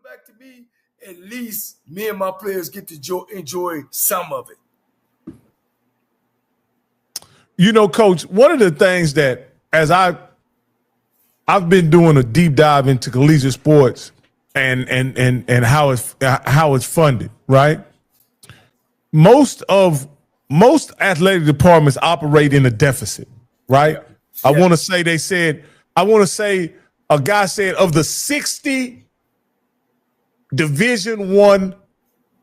back to me, at least me and my players get to enjoy some of it. You know, Coach, one of the things that as I've been doing a deep dive into collegiate sports and how it's funded, right? Most athletic departments operate in a deficit, right? Yeah. I want to say a guy said of the 60 Division I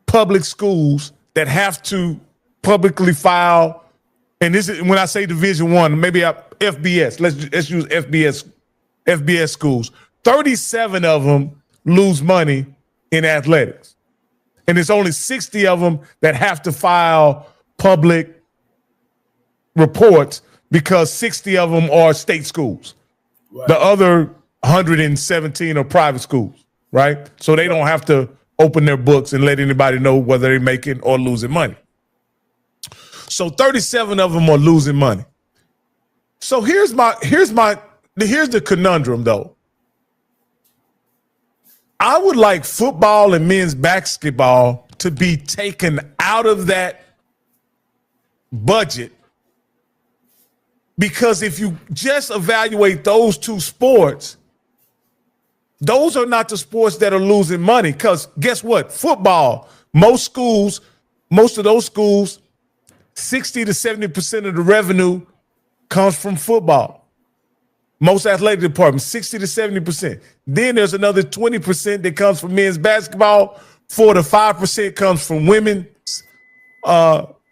public schools that have to publicly file, and this is when I say Division I, maybe FBS. Let's use FBS schools. 37 of them lose money in athletics, and it's only 60 of them that have to file public reports because 60 of them are state schools. Right. The other 117 are private schools, right? So they don't have to open their books and let anybody know whether they're making or losing money. So 37 of them are losing money. So here's the conundrum, though. I would like football and men's basketball to be taken out of that budget, because if you just evaluate those two sports, those are not the sports that are losing money. Because guess what? Football, most of those schools, 60 to 70% of the revenue comes from football. Most athletic departments, 60 to 70%. Then there's another 20% that comes from men's basketball. 4 to 5% comes from women's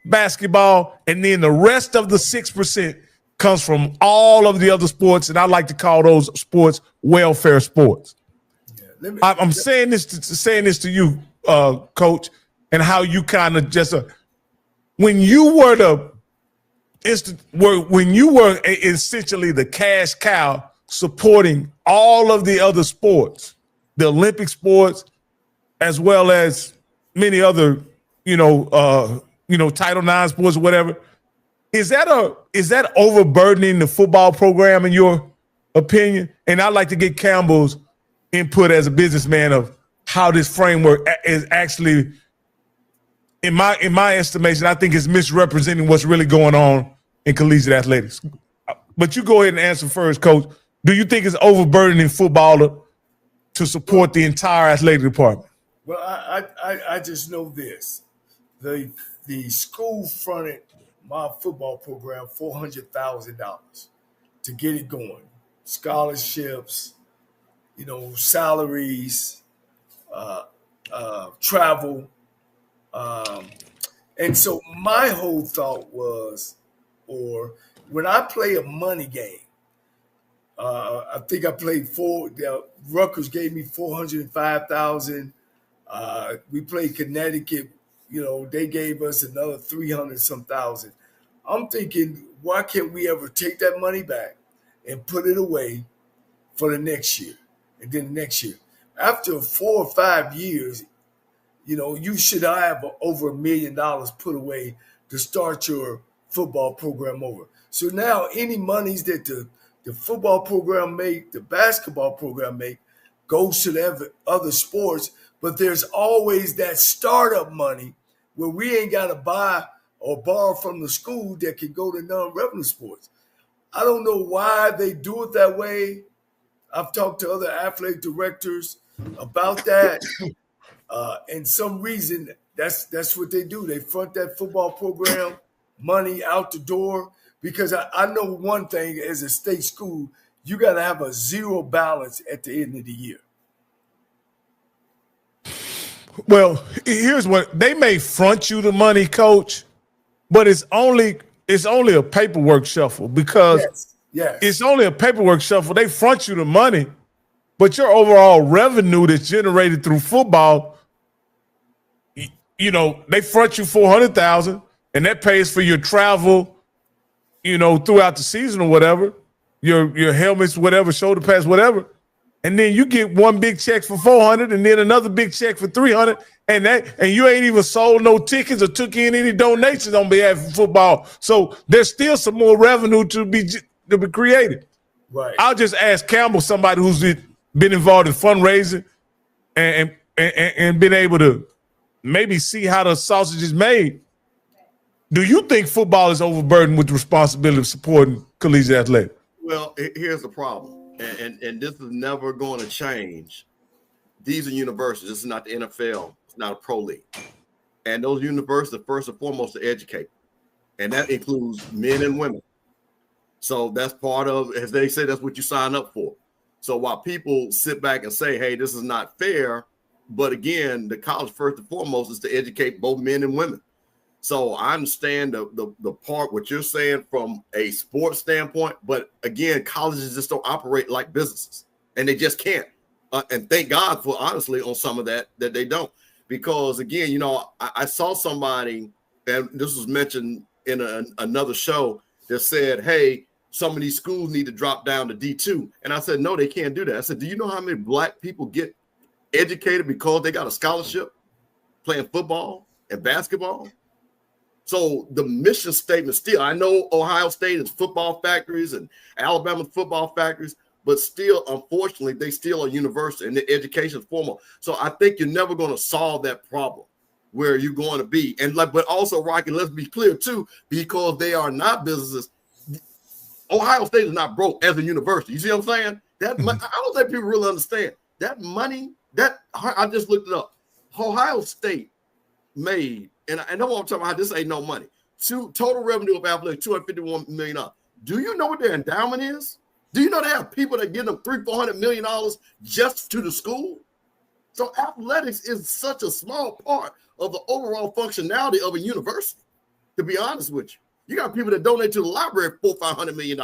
basketball. And then the rest of the 6% comes from all of the other sports. And I like to call those sports welfare sports. Yeah, I'm saying this to you, Coach, and how you kind of just when you were essentially the cash cow supporting all of the other sports, the Olympic sports, as well as many other, Title IX sports or whatever. Is that overburdening the football program in your opinion? And I'd like to get Campbell's input as a businessman of how this framework is actually, in my estimation, I think it's misrepresenting what's really going on in collegiate athletics. But you go ahead and answer first, Coach. Do you think it's overburdening football to support the entire athletic department? Well, I just know this. The school fronted my football program $400,000 to get it going. Scholarships, salaries, travel. And so my whole thought was, or when I play a money game, I think I played Rutgers gave me $405,000. We played Connecticut, they gave us another 300-some thousand. I'm thinking, why can't we ever take that money back and put it away for the next year? And then the next year, after 4 or 5 years, you should have over $1 million put away to start your football program over. So now any monies that the football program make, the basketball program make, goes to the other sports. But there's always that startup money where we ain't got to buy or borrow from the school that can go to non-revenue sports. I don't know why they do it that way. I've talked to other athletic directors about that. And some reason that's what they do. They front that football program money out the door, because I know one thing, as a state school, you got to have a zero balance at the end of the year. Well, here's what they may front you the money, Coach, but it's only a paperwork shuffle, because yes. It's only a paperwork shuffle. They front you the money, but your overall revenue that's generated through football, they front you $400,000, and that pays for your travel, throughout the season or whatever, your helmets, whatever, shoulder pads, whatever. And then you get one big check for $400, and then another big check for $300, and you ain't even sold no tickets or took in any donations on behalf of football. So there's still some more revenue to be created. Right. I'll just ask Campbell, somebody who's been involved in fundraising and and been able to maybe see how the sausage is made, do you think football is overburdened with the responsibility of supporting collegiate athletics? Well, here's the problem, and this is never going to change. These are universities. This is not the NFL. It's not a pro league. And those universities are first and foremost to educate. And that includes men and women. So that's part of, as they say, that's what you sign up for. So while people sit back and say, hey, this is not fair, but again, the college first and foremost is to educate both men and women. So I understand the part what you're saying from a sports standpoint, but again, colleges just don't operate like businesses, and they just can't. And thank God for, honestly, on some of that they don't. Because again, you know, I saw somebody, and this was mentioned in another show, that said, hey, some of these schools need to drop down to D2. And I said, no, they can't do that. I said, do you know how many black people get educated because they got a scholarship playing football and basketball? So the mission statement still, I know Ohio State is football factories and Alabama football factories, but still, unfortunately, they still are university and the education is formal. So I think you're never going to solve that problem where you're going to be. And but also, Rocky, let's be clear too, because they are not businesses. Ohio State is not broke as a university. You see what I'm saying? That I don't think people really understand that money. That I just looked it up. Ohio State made, and I know what I'm talking about. This ain't no money. Total revenue of athletics, $251 million. Do you know what their endowment is? Do you know they have people that give them $300-400 million just to the school? So athletics is such a small part of the overall functionality of a university. To be honest with you, you got people that donate to the library $400-500 million.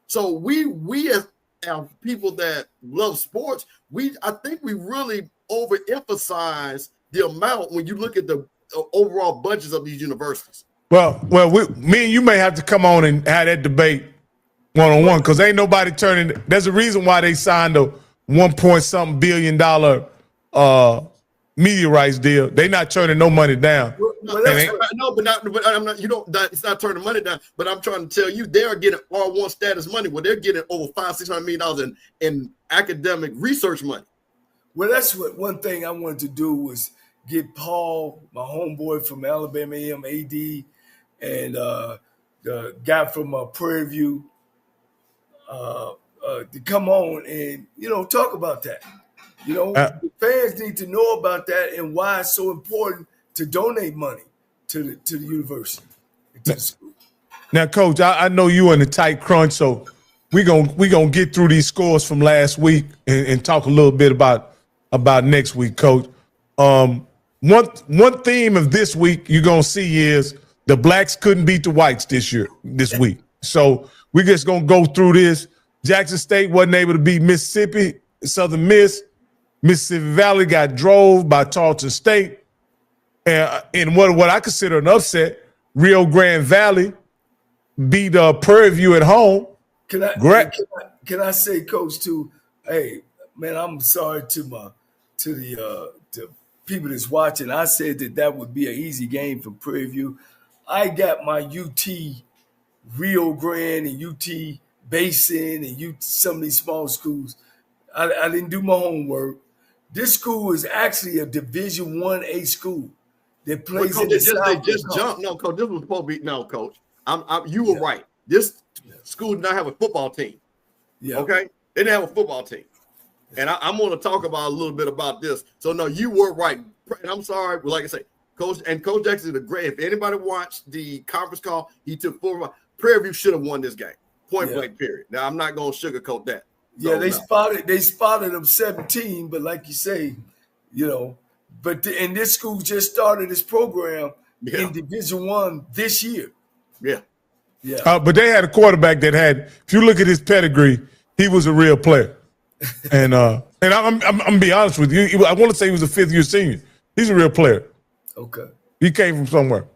So we as people that love sports, I think we really overemphasize the amount when you look at the overall budgets of these universities. Well, me and you may have to come on and have that debate one-on-one, because ain't nobody turning. There's a reason why they signed a $1.something billion media rights deal. They not turning no money down. It's not turning money down. But I'm trying to tell you, they are getting R1 status money. Well, they're getting over $500-600 million in academic research money. Well, that's what one thing I wanted to do was get Paul, my homeboy from Alabama AM, AD, and the guy from Prairie View, to come on and, talk about that. The fans need to know about that and why it's so important to donate money to the university, to the school. Now, Coach, I know you in a tight crunch, so we're gonna get through these scores from last week and talk a little bit about next week, Coach. One theme of this week you're gonna see is the blacks couldn't beat the whites this week. So we're just gonna go through this. Jackson State wasn't able to beat Mississippi. Southern Miss, Mississippi Valley got drove by Tarleton State. And in what I consider an upset, Rio Grande Valley beat Prairie View at home. Can I say, Coach, too? Hey, man, I'm sorry to the people that's watching. I said that would be an easy game for Prairie View. I got my UT Rio Grande and UT Basin and some of these small schools. I didn't do my homework. This school is actually a Division 1A school that plays in the South. They just jumped. No, Coach, this was supposed to be. No, Coach, you were right. This school did not have a football team. Yeah. Okay, they didn't have a football team, and I'm going to talk about a little bit about this. So no, you were right. And I'm sorry, but like I say, Coach Jackson did a great. If anybody watched the conference call, he took full. Prairie View should have won this game, point blank. Period. Now I'm not going to sugarcoat that. Yeah, they spotted them 17, but like you say, and this school just started this program in Division 1 this year. Yeah. Yeah. But they had a quarterback that had, if you look at his pedigree, he was a real player. And I'm be honest with you, I want to say he was a fifth-year senior. He's a real player. Okay. He came from somewhere.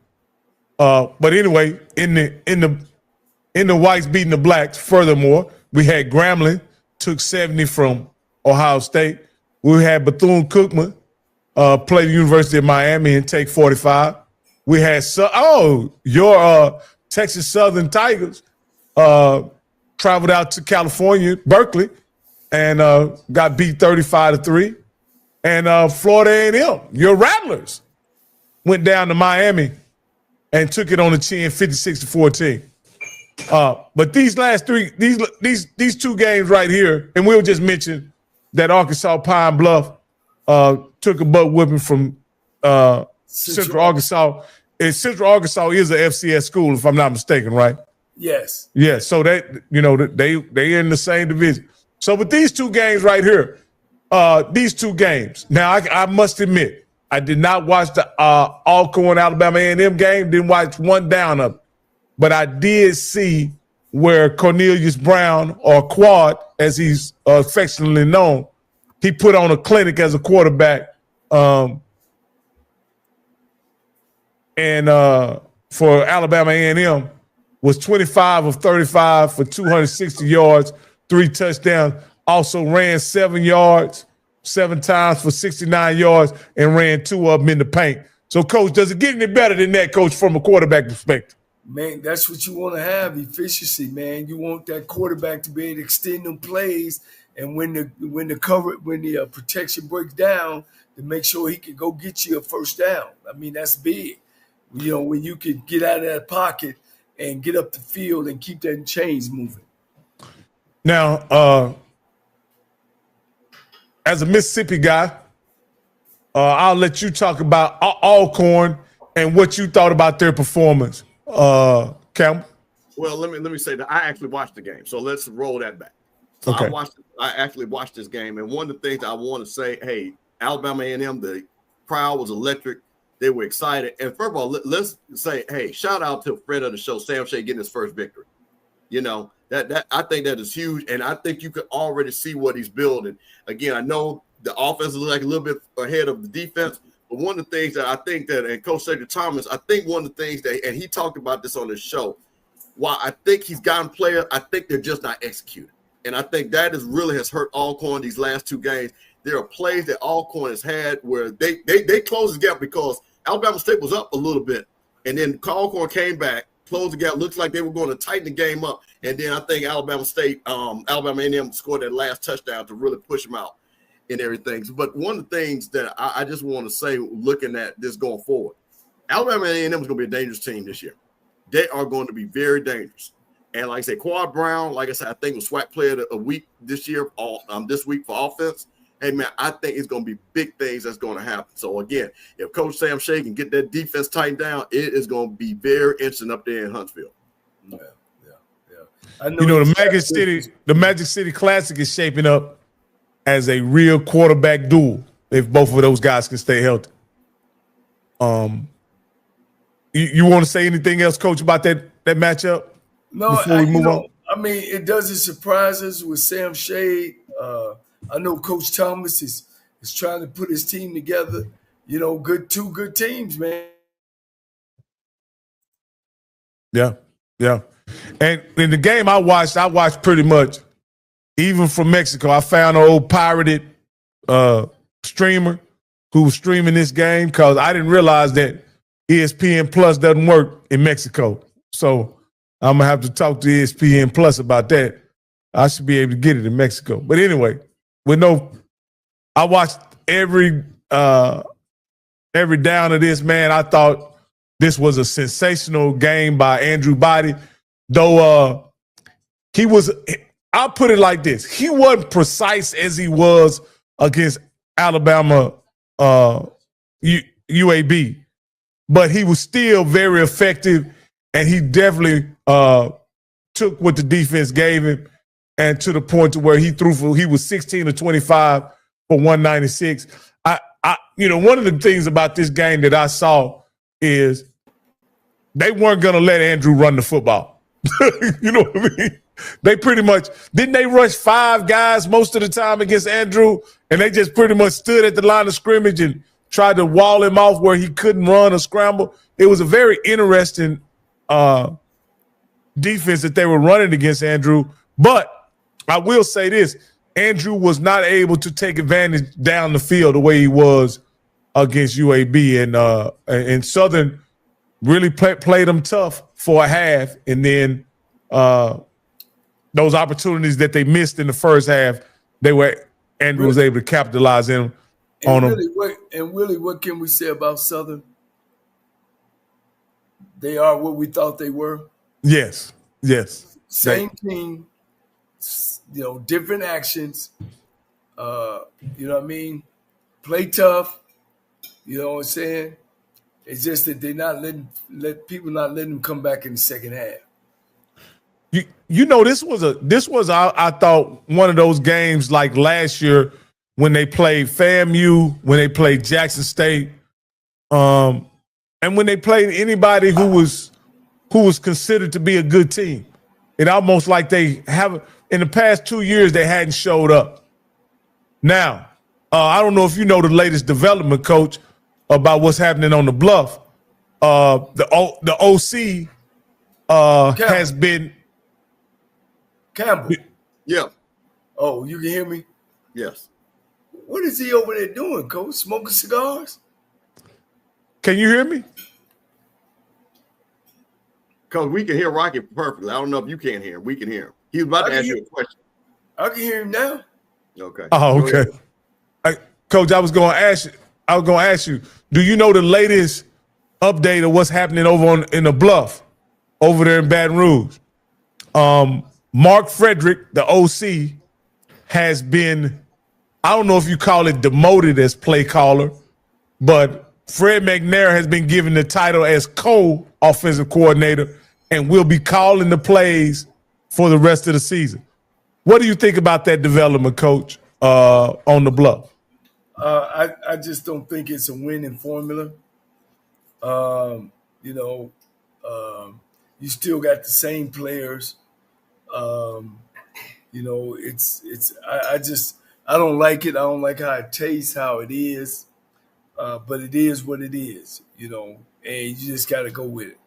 But anyway, in the whites beating the blacks, furthermore, we had Grambling took 70 from Ohio State. We had Bethune-Cookman play the University of Miami and take 45. We had your Texas Southern Tigers traveled out to California, Berkeley, and got beat 35-3. And Florida A&M, your Rattlers, went down to Miami and took it on the chin, 56-14. But these last three, these two games right here, and we'll just mention that Arkansas Pine Bluff took a butt whipping from Central Arkansas. And Central Arkansas is a FCS school, if I'm not mistaken, right? Yes. Yeah. So they in the same division. So with these two games right here, these two games. Now I must admit, I did not watch the Alcorn Alabama A&M game. Didn't watch one down of it, but I did see where Cornelius Brown, or Quad, as he's affectionately known, he put on a clinic as a quarterback. And for Alabama A&M was 25 of 35 for 260 yards, 3 touchdowns. Also ran 7 times for 69 yards, and ran 2 of them in the paint. So, Coach, does it get any better than that, Coach, from a quarterback perspective? Man, that's what you want to have, efficiency, man. You want that quarterback to be able to extend them plays, and when the protection breaks down, to make sure he can go get you a first down. I mean, that's big. You know, when you can get out of that pocket and get up the field and keep that chains moving. Now, as a Mississippi guy, I'll let you talk about Alcorn and what you thought about their performance, Campbell. Well, let me say that I actually watched the game, so let's roll that back. So okay. I actually watched this game, and one of the things I want to say, hey, Alabama A&M, the crowd was electric. They were excited. And first of all, let's say, hey, shout out to a friend of the show, Sam Shea, getting his first victory. You know, that I think that is huge. And I think you could already see what he's building. Again, I know the offense is like a little bit ahead of the defense. But one of the things that I think that, and Coach Cedric Thomas, I think one of the things that, and he talked about this on his show, while I think he's gotten players, I think they're just not executing. And I think that has hurt Alcorn these last 2 games. There are plays that Alcorn has had where they closed the gap because Alabama State was up a little bit, and then Alcorn came back, closed the gap. Looks like they were going to tighten the game up, and then I think Alabama A&M scored that last touchdown to really push them out and everything. But one of the things that I just want to say, looking at this going forward, Alabama A&M is going to be a dangerous team this year. They are going to be very dangerous. And like I said, Quad Brown, like I said, I think was SWAC player a week this year, this week for offense. Hey, man, I think it's going to be big things that's going to happen. So, again, if Coach Sam Shea can get that defense tightened down, it is going to be very interesting up there in Huntsville. Yeah. I know, the Magic City Classic is shaping up as a real quarterback duel if both of those guys can stay healthy. You want to say anything else, Coach, about that matchup? No, before we move on? I mean, it doesn't surprise us with Sam Shea. I know Coach Thomas is trying to put his team together. You know, two good teams, man. Yeah. And in the game I watched pretty much, even from Mexico. I found an old pirated streamer who was streaming this game because I didn't realize that ESPN Plus doesn't work in Mexico. So I'm going to have to talk to ESPN Plus about that. I should be able to get it in Mexico. But anyway, I watched every down of this, man. I thought this was a sensational game by Andrew Body, though I'll put it like this. He wasn't precise as he was against Alabama UAB, but he was still very effective, and he definitely took what the defense gave him, and to the point to where he was 16 of 25 for 196. One of the things about this game that I saw is they weren't going to let Andrew run the football. You know what I mean? They pretty much, didn't they rush 5 guys most of the time against Andrew, and they just pretty much stood at the line of scrimmage and tried to wall him off where he couldn't run or scramble. It was a very interesting defense that they were running against Andrew. But I will say this, Andrew was not able to take advantage down the field the way he was against UAB, and Southern really played them tough for a half, and then those opportunities that they missed in the first half, Andrew was able to capitalize in them. on them. Really, what can we say about Southern? They are what we thought they were. Yes. Same team, different actions. You know what I mean? Play tough. You know what I'm saying? It's just that they're not letting them come back in the second half. This was I thought one of those games like last year when they played FAMU, when they played Jackson State, and when they played anybody who was considered to be a good team. It almost like they have in the past 2 years they hadn't showed up. Now, I don't know if you know the latest development, Coach, about what's happening on the Bluff. The OC has been Campbell. Yeah. Oh, you can hear me? Yes. What is he over there doing, Coach? Smoking cigars? Can you hear me? Because we can hear Rocky perfectly. I don't know if you can't hear him. We can hear him. He's about to ask you a question. I can hear him now. Okay. Oh, okay. Coach, I was going to ask you, do you know the latest update of what's happening over in the Bluff, over there in Baton Rouge? Mark Frederick, the OC, has been, I don't know if you call it demoted as play caller, but Fred McNair has been given the title as co-offensive coordinator and will be calling the plays for the rest of the season. What do you think about that development, Coach, on the Bluff? I just don't think it's a winning formula. You still got the same players. I don't like it. I don't like how it tastes, how it is. But it is what it is, and you just got to go with it.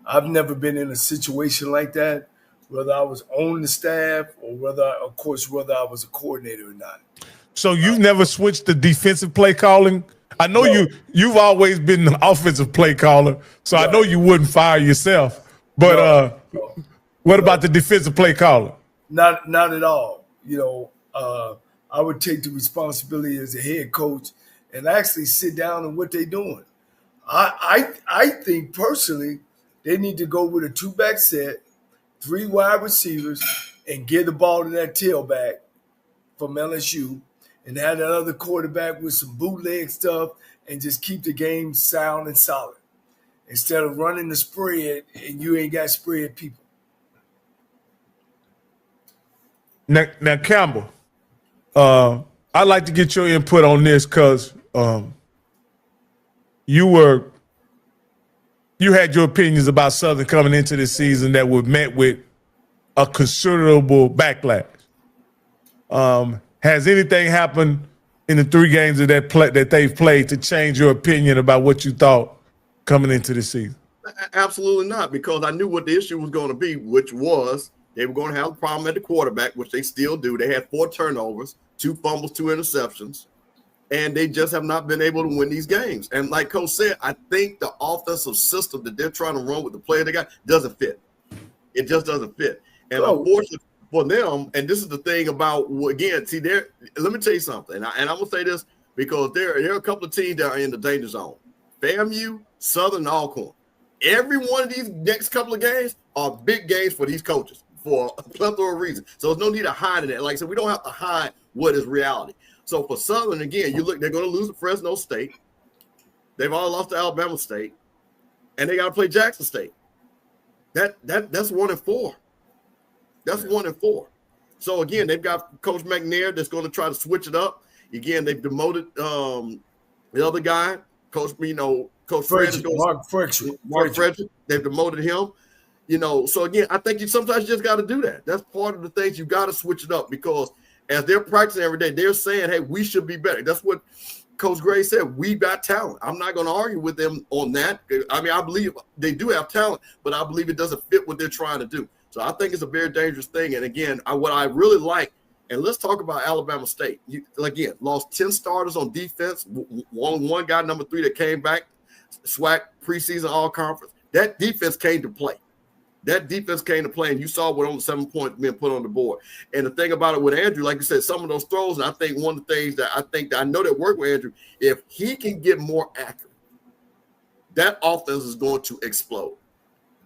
I've never been in a situation like that, whether I was on the staff or whether I was a coordinator or not. So you've never switched to defensive play calling? I know you've always been an offensive play caller, so right. I know you wouldn't fire yourself. But what about the defensive play caller? Not at all. I would take the responsibility as a head coach and actually sit down on what they're doing. I think personally they need to go with a 2-back set, 3 wide receivers, and give the ball to that tailback from LSU and have that other quarterback with some bootleg stuff and just keep the game sound and solid instead of running the spread and you ain't got spread people. Now Campbell, I'd like to get your input on this because you had your opinions about Southern coming into this season that were met with a considerable backlash. Has anything happened in the 3 games that they've played to change your opinion about what you thought coming into this season? Absolutely not, because I knew what the issue was going to be, which was they were going to have a problem at the quarterback, which they still do. They had 4 turnovers, 2 fumbles, 2 interceptions, and they just have not been able to win these games. And like Coach said, I think the offensive system that they're trying to run with the player they got doesn't fit. It just doesn't fit. And unfortunately for them, and this is the thing about, again, see, let me tell you something, and I'm going to say this because there are a couple of teams that are in the danger zone. FAMU, Southern, Alcorn. Every one of these next couple of games are big games for these coaches for a plethora of reasons. So there's no need to hide in it. Like I said, we don't have to hide what is reality. So for Southern, again, they're going to lose to Fresno State. They've all lost to Alabama State, and they got to play Jackson State. That's 1-4. That's 1-4. So again, they've got Coach McNair that's going to try to switch it up. Again, they've demoted the other guy, Coach Fred. Mark Frederick. They've demoted him. So again, I think you sometimes just got to do that. That's part of the things you got to switch it up because as they're practicing every day, they're saying, hey, we should be better. That's what Coach Gray said. We got talent. I'm not going to argue with them on that. I mean, I believe they do have talent, but I believe it doesn't fit what they're trying to do. So I think it's a very dangerous thing. And again, what I really like, and let's talk about Alabama State. Again, lost 10 starters on defense. One guy, number 3, that came back, SWAC preseason all conference. That defense came to play. That defense came to play, and you saw what only 7 points being put on the board. And the thing about it with Andrew, like you said, some of those throws, and I think one of the things that I know that work with Andrew, if he can get more accurate, that offense is going to explode.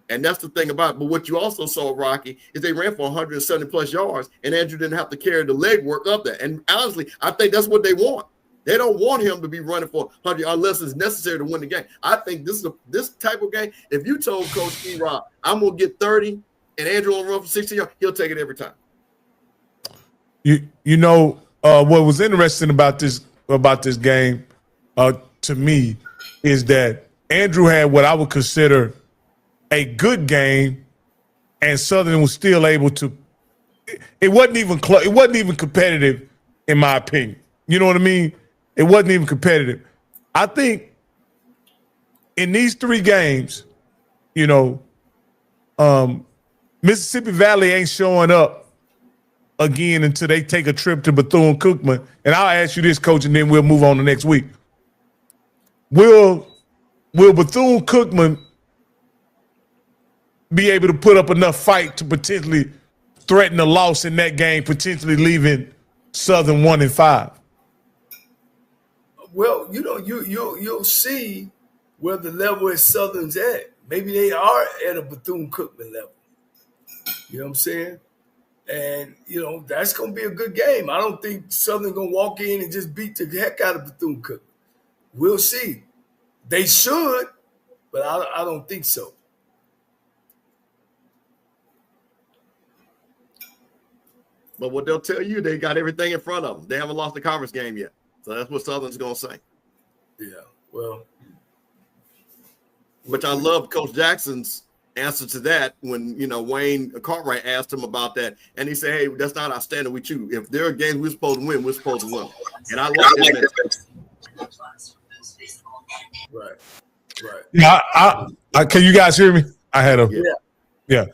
And that's the thing about it. But what you also saw, Rocky, is they ran for 170 plus yards, and Andrew didn't have to carry the leg work up there. And honestly, I think that's what they want. They don't want him to be running for 100 unless it's necessary to win the game. I think this type of game, if you told Coach E-Rob, I'm going to get 30 and Andrew will run for 60 yards, he'll take it every time. You know what was interesting about this game to me is that Andrew had what I would consider a good game, and Southern was still able to. It wasn't even close. It wasn't even competitive, in my opinion. You know what I mean? It wasn't even competitive. I think in these 3 games, you know, Mississippi Valley ain't showing up again until they take a trip to Bethune-Cookman. And I'll ask you this, Coach, and then we'll move on to next week. Will Bethune-Cookman be able to put up enough fight to potentially threaten a loss in that game, potentially leaving Southern 1-5? Well, you know, you'll see where the level is Southern's at. Maybe they are at a Bethune-Cookman level. You know what I'm saying? And, you know, that's going to be a good game. I don't think Southern going to walk in and just beat the heck out of Bethune-Cookman. We'll see. They should, but I don't think so. But what they'll tell you, they got everything in front of them. They haven't lost the conference game yet. So that's what Southern's going to say. Yeah, well. Which I love Coach Jackson's answer to that when, you know, Wayne Cartwright asked him about that. And he said, hey, that's not our standard. We choose. If there are games we're supposed to win, we're supposed to win. And I like that. Right. Yeah, can you guys hear me? I had a yeah.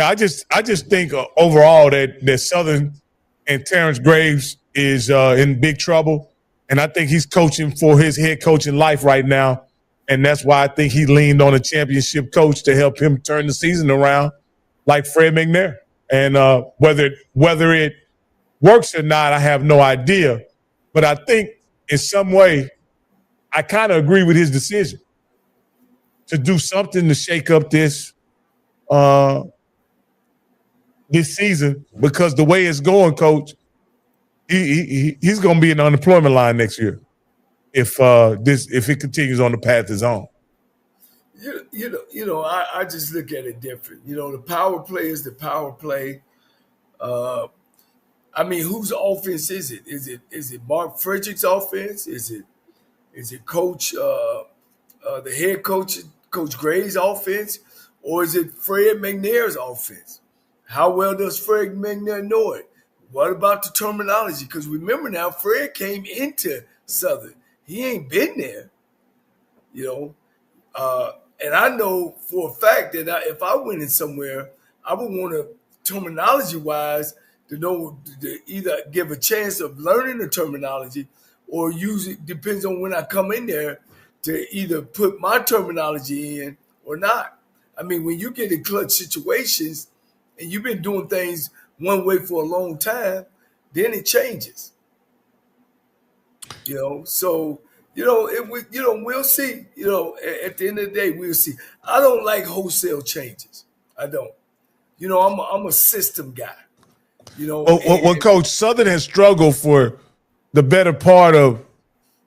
I just think overall that Southern and Terrence Graves is in big trouble, and I think he's coaching for his head coaching life right now, and that's why I think he leaned on a championship coach to help him turn the season around, like Fred McNair. And whether it works or not, I have no idea, but I think in some way I kind of agree with his decision to do something to shake up this season, because the way it's going, Coach, he's going to be in the unemployment line next year if it continues on the path it's on. You know, I just look at it different. You know, the power play is the power play. I mean, whose offense is it? Is it Mark Frederick's offense? Is it Coach the head coach, Coach Gray's offense, or is it Fred McNair's offense? How well does Fred McNair know it? What about the terminology? Because remember now, Fred came into Southern. He ain't been there, you know. And I know for a fact that if I went in somewhere, I would want to, terminology-wise, to know, to either give a chance of learning the terminology or use it, depends on when I come in there, to either put my terminology in or not. I mean, when you get in clutch situations and you've been doing things one way for a long time, then it changes. You know, so, you know, we'll see. You know, at the end of the day, we'll see. I don't like wholesale changes. I don't. You know, I'm a system guy. You know, well, Coach, Southern has struggled for the better part of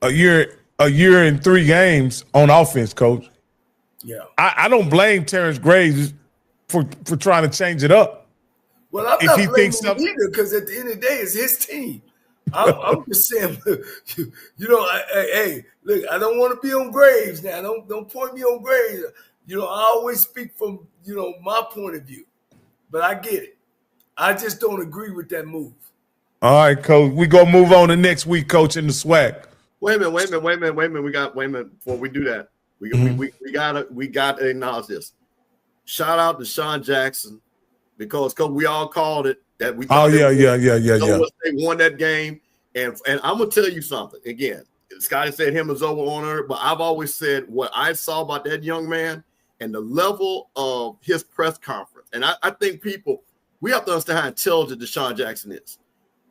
a year and 3 games on offense, Coach. Yeah, I don't blame Terrence Graves for trying to change it up. Well, I'm not blaming him either, because at the end of the day, it's his team. I'm just saying, you know, hey, look, I don't want to be on Graves now. Don't point me on Graves. You know, I always speak from, you know, my point of view, but I get it. I just don't agree with that move. All right, Coach. We're going to move on to next week, Coach, in the SWAC. Wait a minute. Before we do that, we gotta acknowledge this. Shout out to Sean Jackson, because we all called it that we. Oh yeah. They won that game, and I'm gonna tell you something again. Scotty said him is over on her, but I've always said what I saw about that young man and the level of his press conference. And I think we have to understand how intelligent Deshaun Jackson is.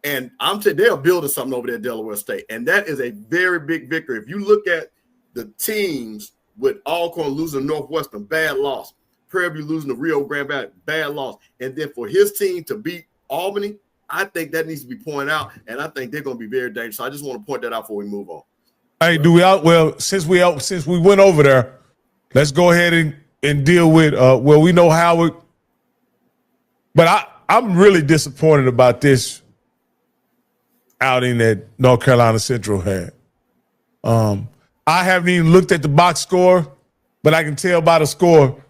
And I'm saying they're building something over there at Delaware State. And that is a very big victory. If you look at the teams with Alcorn losing to Northwestern, bad loss. Prairie View losing to Rio Grande Valley, bad loss. And then for his team to beat Albany, I think that needs to be pointed out. And I think they're going to be very dangerous. So I just want to point that out before we move on. Hey, since we went over there, let's go ahead and deal with we know Howard. But I'm really disappointed about this outing that North Carolina Central had. I haven't even looked at the box score, but I can tell by the score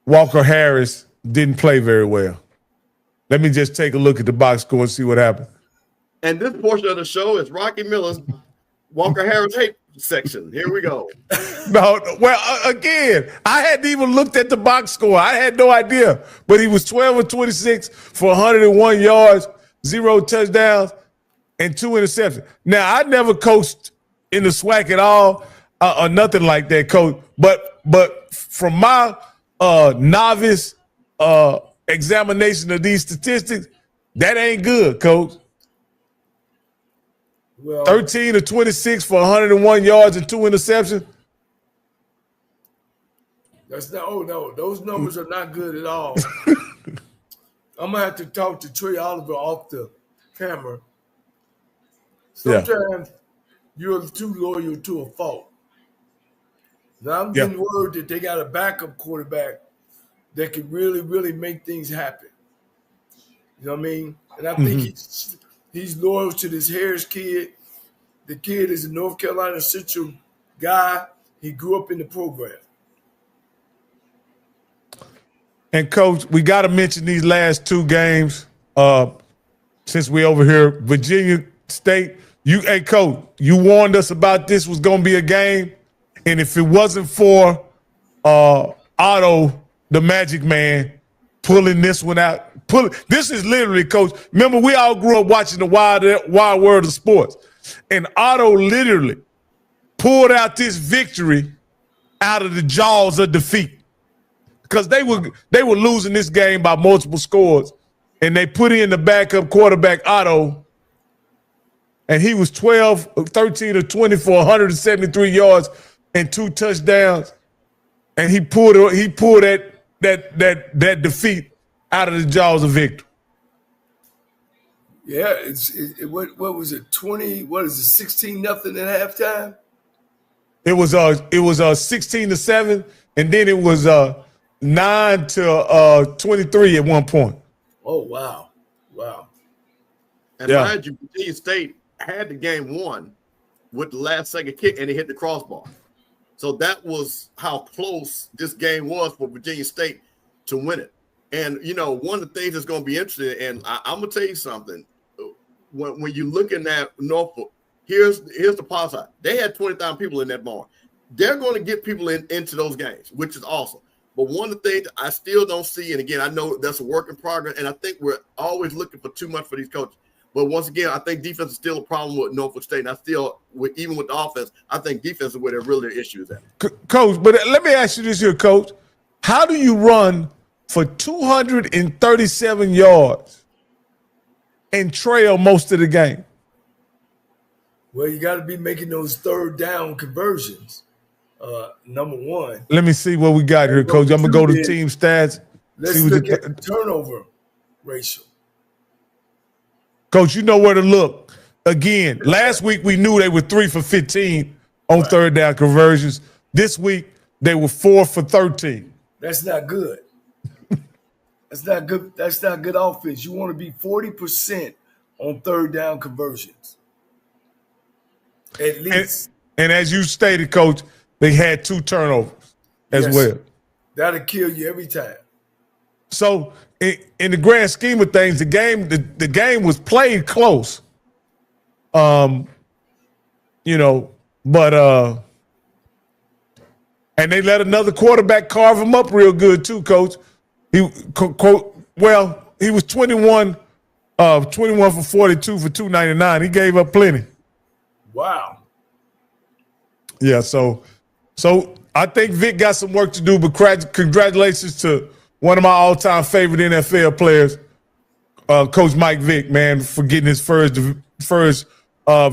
Walker Harris didn't play very well. Let me just take a look at the box score and see what happened. And this portion of the show is Rocky Miller's Walker Harris hate section. Here we go. No, well, again, I hadn't even looked at the box score. I had no idea. But he was 12 of 26 for 101 yards, 0 touchdowns, and 2 interceptions. Now, I never coached in the SWAC at all or nothing like that, coach. But from my novice examination of these statistics, that ain't good, coach. Well, 13 of 26 for 101 yards and 2 interceptions. That's not. Oh no, those numbers are not good at all. I'm gonna have to talk to Trey Oliver off the camera. Sometimes you're too loyal to a fault. Now I'm getting word that they got a backup quarterback that can really, really make things happen. You know what I mean? And I think he's loyal to this Harris kid. The kid is a North Carolina Central guy. He grew up in the program. And, Coach, we got to mention these last 2 games since we over here. Virginia State, hey, Coach, you warned us about this was going to be a game. And if it wasn't for Otto, the Magic Man, pulling this one out, this is literally, Coach. Remember, we all grew up watching the wild world of sports. And Otto literally pulled out this victory out of the jaws of defeat. Because they were losing this game by multiple scores, and they put in the backup quarterback Otto, and he was 13 of 20 for 173 yards and 2 touchdowns, and he pulled that defeat out of the jaws of victory. Yeah, what was it? 20? What is it? 16-0 at halftime. It was 16-7, and then it was 9 to 23 at one point. Oh wow. And mind you, Virginia State had the game won with the last second kick, and it hit the crossbar. So that was how close this game was for Virginia State to win it. And one of the things that's going to be interesting, and I'm gonna tell you something. When you're looking at Norfolk, here's the positive side. They had 20,000 people in that barn. They're going to get people into those games, which is awesome. But one of the things I still don't see, and again, I know that's a work in progress, and I think we're always looking for too much for these coaches. But once again, I think defense is still a problem with Norfolk State. And even with the offense, I think defense is where their real issue is at. Coach, but let me ask you this here, Coach. How do you run for 237 yards and trail most of the game? Well, you got to be making those 3rd down conversions. Number one. Let me see what we got here, Coach. I'm going to go to team stats. Let's look at the turnover ratio. Coach, you know where to look. Again, last week we knew they were 3 for 15 on 3rd down conversions. This week they were 4 for 13. That's not good. That's not good. That's not good offense. You want to be 40% on 3rd down conversions. At least. And as you stated, Coach, they had 2 turnovers as well. That'll kill you every time. So in the grand scheme of things, the game was played close. And they let another quarterback carve him up real good too, Coach. He was 21 for 42 for 299. He gave up plenty. Wow. Yeah, so I think Vic got some work to do, but congratulations to one of my all-time favorite NFL players, Coach Mike Vick, man, for getting his first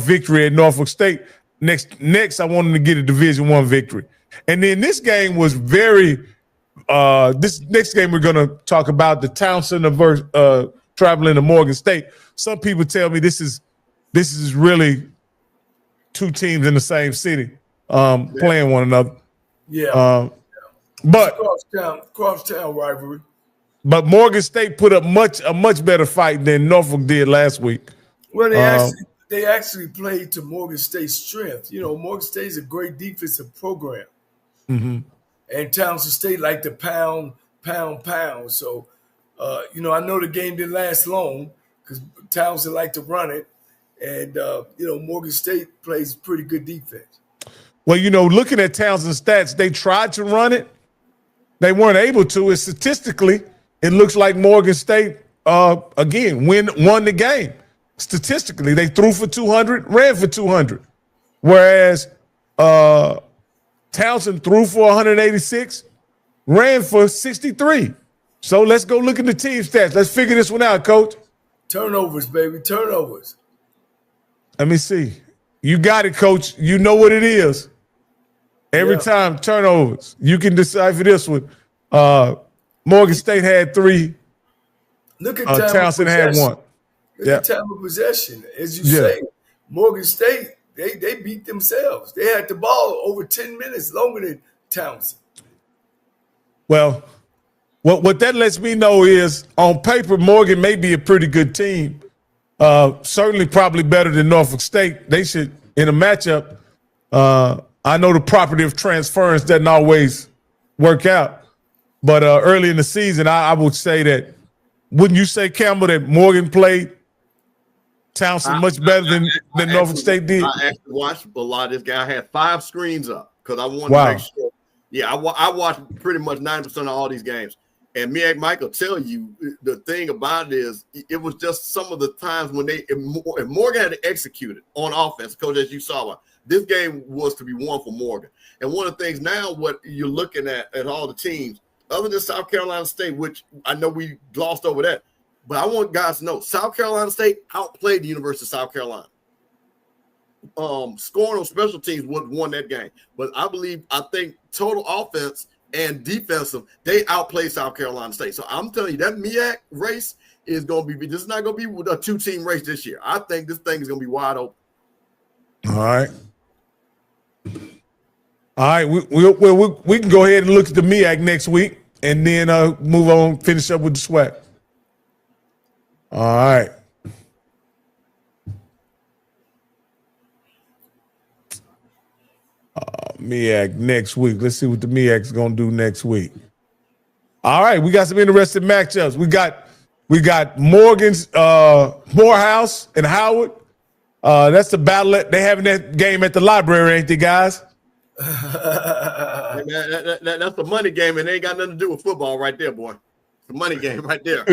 victory at Norfolk State. Next, I want him to get a Division I victory. And then this game was very. This next game we're going to talk about, the Townsend traveling to Morgan State. Some people tell me this is really two teams in the same city playing one another. Yeah. But crosstown rivalry. But Morgan State put up a much better fight than Norfolk did last week. Well, they actually played to Morgan State's strength. You know, Morgan State is a great defensive program. Mm-hmm. And Townsend State like to pound. So, I know the game didn't last long because Townsend like to run it. And, Morgan State plays pretty good defense. Well, looking at Townsend's stats, they tried to run it. They weren't able to. And statistically, it looks like Morgan State, again, won the game. Statistically, they threw for 200, ran for 200. Whereas Townsend threw for 186, ran for 63. So let's go look at the team stats. Let's figure this one out, Coach. Turnovers, baby, turnovers. Let me see. You got it, Coach. You know what it is. Every time, turnovers. You can decipher this one. Morgan State had 3. Look at time Townsend had 1. Look at time of possession. As you say, Morgan State, they beat themselves. They had the ball over 10 minutes longer than Townsend. Well, what that lets me know is, on paper, Morgan may be a pretty good team. Certainly probably better than Norfolk State. They should, in a matchup, I know the property of transference doesn't always work out. But early in the season, I would say that, wouldn't you say, Campbell, that Morgan played Townsend much better than Norfolk State did? I actually watched a lot of this guy. I had 5 screens up because I wanted to make sure. Yeah, I watched pretty much 90% of all these games. And me and Mike will tell you, the thing about it is, it was just some of the times when if Morgan had to execute it on offense, Coach, as you saw, this game was to be won for Morgan. And one of the things now, what you're looking at all the teams, other than South Carolina State, which I know we glossed over that, but I want guys to know South Carolina State outplayed the University of South Carolina. Scoring on special teams would have won that game. But I think total offense and defensive, they outplayed South Carolina State. So I'm telling you, that MEAC race is going to be – this is not going to be a 2-team race this year. I think this thing is going to be wide open. All right. We can go ahead and look at the MEAC next week and then move on, finish up with the SWAC. All right. MEAC next week. Let's see what the MEAC is going to do next week. All right, we got some interesting matchups. We got Morgan's Morehouse and Howard. That's the battle. They having that game at the library, ain't they, guys? That's the money game, and they ain't got nothing to do with football right there, boy. It's a money game right there.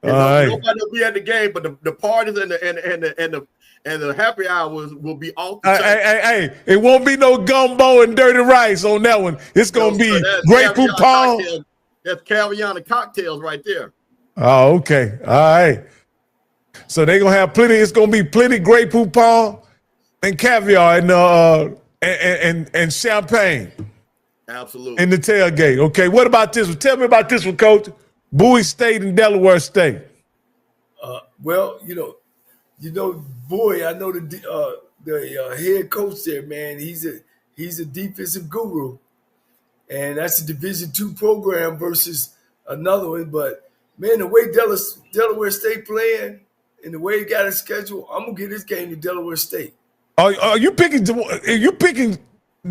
Nobody will be at the game, but the parties and the happy hours will be off the hey, it won't be no gumbo and dirty rice on that one. It's going to be Grey Poupon. That's caviar and cocktails right there. Oh, okay. All right. So they're going to have plenty. It's going to be plenty Grey Poupon and caviar and champagne. Absolutely. In the tailgate. Okay, what about this one? Tell me about this one, Coach. Bowie State and Delaware State. Well, Bowie, I know the head coach there, man. He's a defensive guru, and that's a Division II program versus another one. But man, the way Delaware State playing and the way he got his schedule, I'm gonna give this game to Delaware State. Are you picking? Are you picking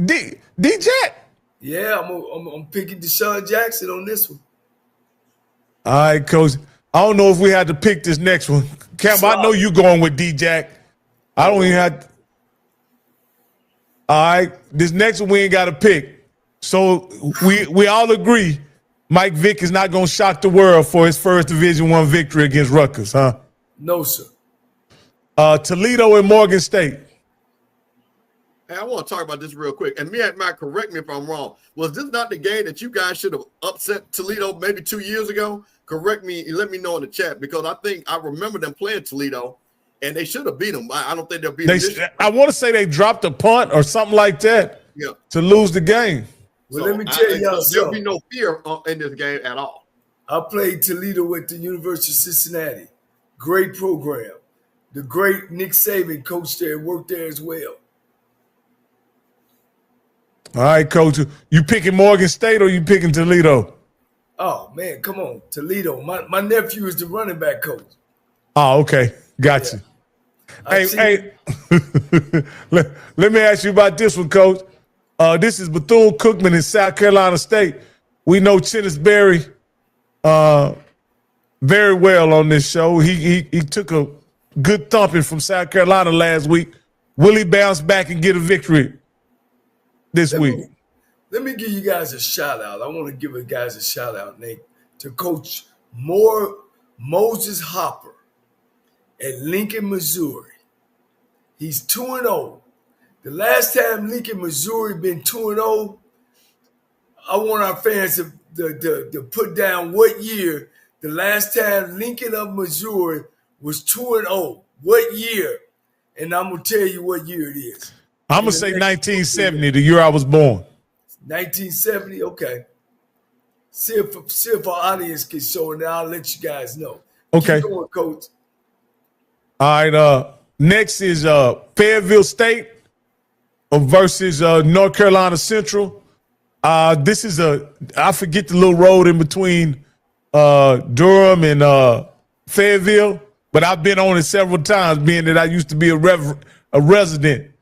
D-Jack? Yeah, I'm picking Deshaun Jackson on this one. All right, Coach. I don't know if we had to pick this next one. Campbell, I know you going with D-Jack. I don't even have to. All right, this next one we ain't got to pick. So we all agree Mike Vick is not going to shock the world for his first Division I victory against Rutgers, huh? No, sir. Toledo and Morgan State. Hey, I want to talk about this real quick. And Matt, correct me if I'm wrong. Was this not the game that you guys should have upset Toledo maybe 2 years ago? Correct me and let me know in the chat, because I think I remember them playing Toledo, and they should have beat them. I don't think they'll beat them. I want to say they dropped a punt or something like that to lose the game. Well, let me tell y'all something. There'll be no fear in this game at all. I played Toledo at the University of Cincinnati. Great program. The great Nick Saban coached there and worked there as well. All right, Coach. You picking Morgan State or you picking Toledo? Oh, man, come on. Toledo. My nephew is the running back coach. Oh, okay. Got you. Hey, let me ask you about this one, Coach. This is Bethune-Cookman in South Carolina State. We know Chennis Berry very well on this show. He took a good thumping from South Carolina last week. Will he bounce back and get a victory this week? Let me give you guys a shout out. I want to give you guys a shout out, Nate, to Coach Moses Hopper at Lincoln, Missouri. He's 2-0. The last time Lincoln, Missouri been 2-0, I want our fans to put down what year the last time Lincoln of Missouri was 2-0. What year? And I'm going to tell you what year it is. I'm going to say 1970, the year I was born. 1970? Okay. See if our audience can show it, and I'll let you guys know. Okay. Keep going, Coach. All right. Next is Fayetteville State versus North Carolina Central. This is I forget the little road in between Durham and Fayetteville, but I've been on it several times, being that I used to be a resident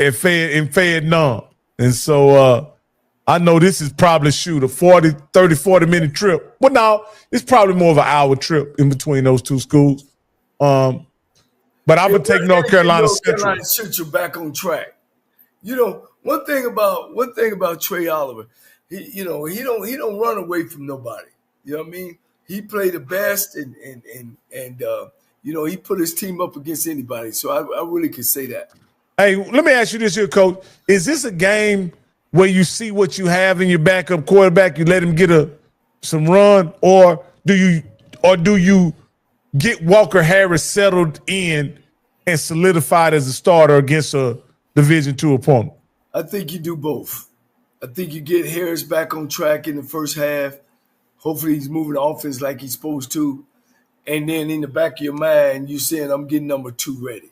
in Fayette-Nunn. And so I know this is probably a 40 minute trip. Well, no, it's probably more of an hour trip in between those two schools. But I would take North Carolina Central back on track. You know, one thing about Trey Oliver, he don't run away from nobody. You know what I mean? He played the best, and he put his team up against anybody. So I really can say that. Hey, let me ask you this here, Coach. Is this a game where you see what you have in your backup quarterback, you let him get some run, or do you get Walker Harris settled in and solidified as a starter against a Division II opponent? I think you do both. I think you get Harris back on track in the first half. Hopefully he's moving the offense like he's supposed to. And then in the back of your mind, you're saying, I'm getting number 2 ready.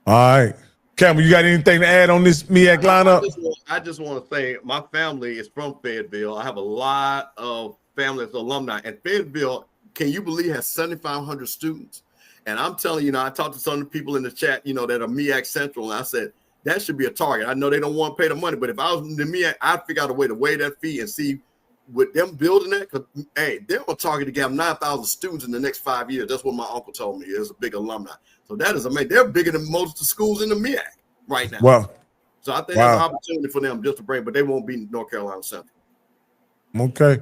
All right. Campbell, you got anything to add on this MEAC lineup? I just want to say my family is from Fayetteville. I have a lot of family as alumni. And Fayetteville, can you believe, has 7,500 students? And I'm telling you, I talked to some of the people in the chat, that are MEAC Central, and I said, that should be a target. I know they don't want to pay the money, but if I was in the MEAC, I'd figure out a way to weigh that fee and see with them building that, because, hey, they're on target to get 9,000 students in the next 5 years. That's what my uncle told me. Is a big alumni. So that is amazing. They're bigger than most of the schools in the MEAC right now. Wow. So I think that's an opportunity for them just to bring, but they won't be North Carolina Central. Okay.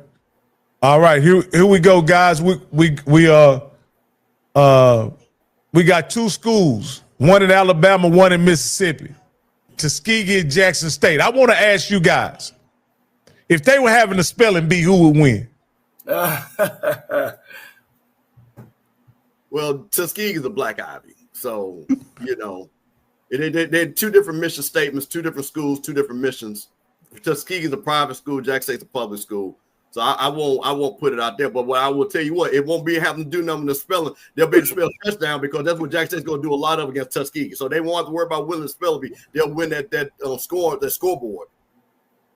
All right. Here we go, guys. We got 2 schools, one in Alabama, one in Mississippi, Tuskegee and Jackson State. I want to ask you guys, if they were having a spelling bee, who would win? Well, Tuskegee is a black ivy. So, they're 2 different mission statements, 2 different schools, 2 different missions. Tuskegee is a private school, Jackson State's a public school. So I won't put it out there. But what I will tell you it won't be having to do nothing to spelling. They'll be able to spell touchdown, because that's what Jackson State's going to do a lot of against Tuskegee. So they won't have to worry about winning the spelling bee. They'll win that scoreboard.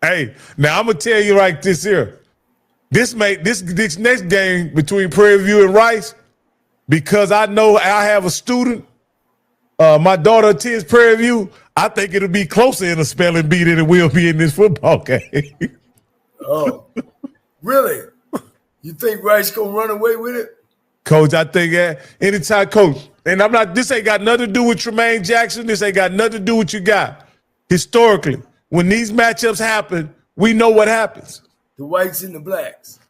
Hey, now I'm gonna tell you right this here. This next game between Prairie View and Rice, because I know I have a student. My daughter attends Prairie View. I think it'll be closer in a spelling bee than it will be in this football game. Oh, really? You think Rice gonna run away with it? Coach, I think anytime, Coach, and this ain't got nothing to do with Tremaine Jackson. This ain't got nothing to do with you got. Historically, when these matchups happen, we know what happens. The whites and the blacks.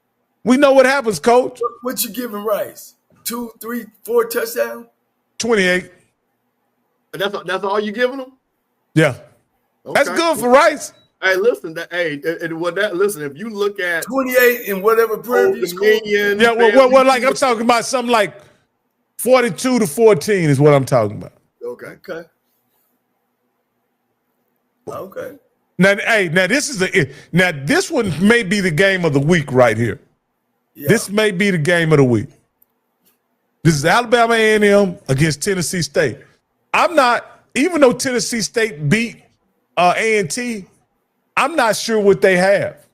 We know what happens, Coach. What you giving Rice? 2, 3, 4 touchdowns? 28. That's all you giving them? Yeah. Okay. That's good for Rice. Hey, listen. Listen. If you look at 28 in whatever Prairie View school. Dominion, Yeah, well, like I'm talking about something like 42-14 is what I'm talking about. Okay. Now this one may be the game of the week right here. Yeah. This may be the game of the week. This is Alabama A&M against Tennessee State. Even though Tennessee State beat A&T, I'm not sure what they have.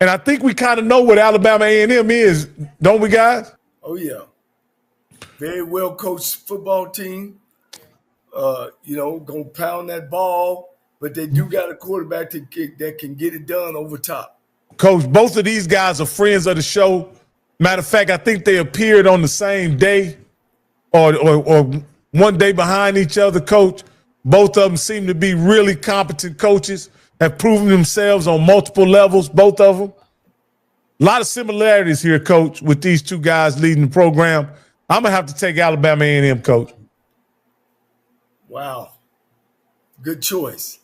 And I think we kind of know what Alabama A&M is, don't we, guys? Oh, yeah. Very well coached football team. Gonna pound that ball, but they do got a quarterback that can get it done over top. Coach, both of these guys are friends of the show. Matter of fact, I think they appeared on the same day or one day behind each other, Coach. Both of them seem to be really competent coaches, have proven themselves on multiple levels, both of them. A lot of similarities here, Coach, with these two guys leading the program. I'm going to have to take Alabama A&M, Coach. Wow. Good choice.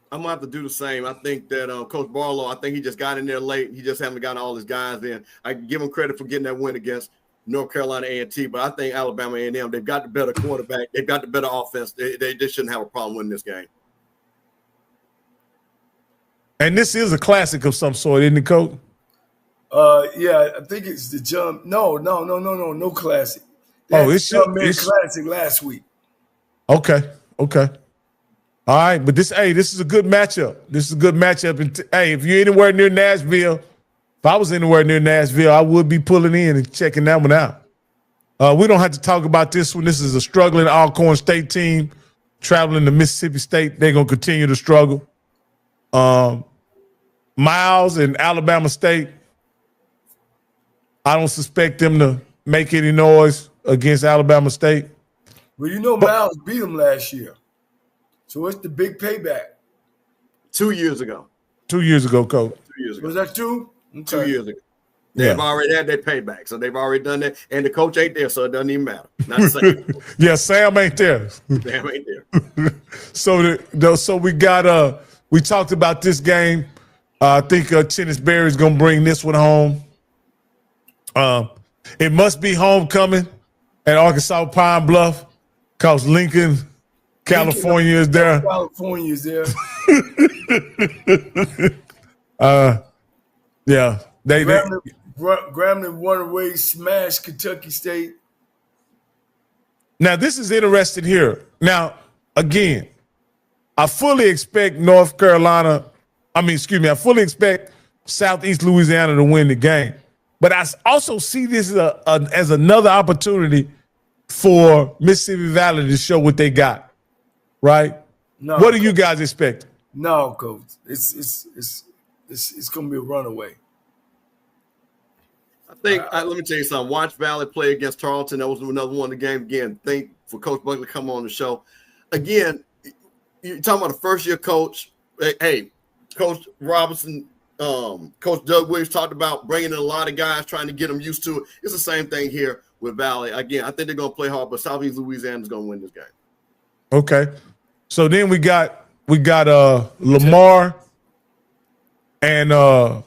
I'm gonna have to do the same. I think that Coach Barlow, I think he just got in there late. He just haven't gotten all his guys in. I give him credit for getting that win against North Carolina A&T, but I think Alabama A&M, they've got the better quarterback. They've got the better offense. They shouldn't have a problem winning this game. And this is a classic of some sort, isn't it, Coach? Yeah, I think it's the jump. No classic. It's classic last week. Okay. All right, but this is a good matchup. This is a good matchup. And if you're anywhere near Nashville, if I was anywhere near Nashville, I would be pulling in and checking that one out. We don't have to talk about this one. This is a struggling Alcorn State team traveling to Mississippi State. They're going to continue to struggle. Miles and Alabama State, I don't suspect them to make any noise against Alabama State. Well, Miles beat them last year. So what's the big payback? 2 years ago. 2 years ago, Coach. 2 years ago. Was that two? Okay. 2 years ago. They've already had their payback. So they've already done that. And the coach ain't there, so it doesn't even matter. Not Sam. Yeah, Sam ain't there. Sam ain't there. So we got we talked about this game. I think Tennis Berry's gonna bring this one home. It must be homecoming at Arkansas Pine Bluff because Lincoln, California is there. California is there. Yeah. Grambling won away, smashed Kentucky State. Now, this is interesting here. Now, again, I fully expect I fully expect Southeast Louisiana to win the game. But I also see this as another opportunity for Mississippi Valley to show what they got. Right? No, what do you guys expect? No, Coach. It's going to be a runaway. I think, let me tell you something. Watch Valley play against Tarleton. That was another one of the game. Again, thank for Coach Buckley to come on the show. Again, you're talking about a first-year coach. Hey, Coach Robinson, Coach Doug Williams talked about bringing in a lot of guys, trying to get them used to it. It's the same thing here with Valley. Again, I think they're going to play hard, but Southeast Louisiana is going to win this game. Okay. So then we got Lamar and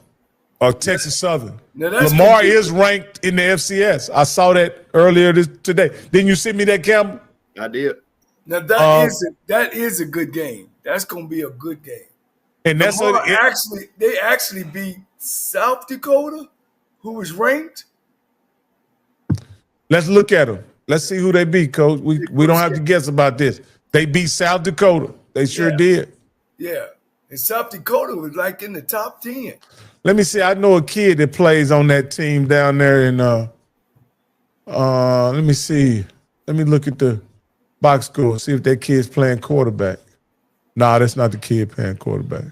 Texas Southern. Lamar is ranked in the FCS. I saw that earlier today. Didn't you send me that, Campbell? I did. Now that is a good game. That's going to be a good game. And that's they actually beat South Dakota, who was ranked. Let's look at them. Let's see who they beat, Coach. We don't have to guess about this. They beat South Dakota. They sure did. Yeah. And South Dakota was like in the top 10. Let me see. I know a kid that plays on that team down there in let me see. Let me look at the box score, see if that kid's playing quarterback. Nah, that's not the kid playing quarterback.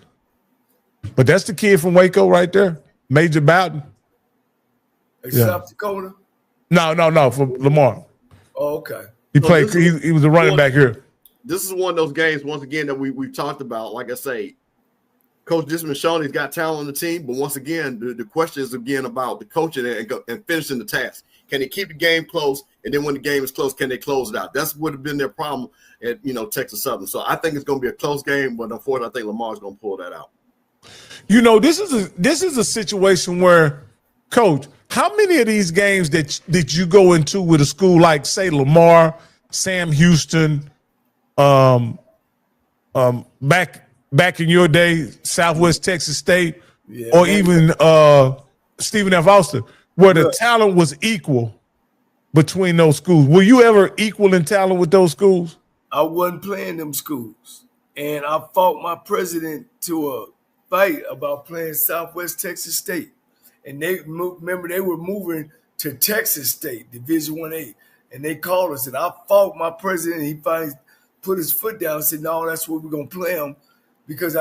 But that's the kid from Waco right there. Major Bowden. South Dakota? No, for Lamar. Oh, okay. He played. He was a running back here. This is one of those games, once again, that we've talked about. Like I say, Coach Disman he's got talent on the team, but once again, the question is again about the coaching and finishing the task. Can they keep the game close? And then when the game is close, can they close it out? That's would have been their problem at Texas Southern. So I think it's going to be a close game, but unfortunately, I think Lamar's going to pull that out. This is a situation where, Coach, how many of these games that you go into with a school like, say, Lamar, Sam Houston, back in your day, Southwest Texas State, or even Stephen F. Austin, where the talent was equal between those schools? Were you ever equal in talent with those schools? I wasn't playing them schools, and I fought my president to a fight about playing Southwest Texas State, and they were moving to Texas State Division 1A, and they called us, and I fought my president. And he finally put his foot down and said, "No, that's where we're gonna play them," because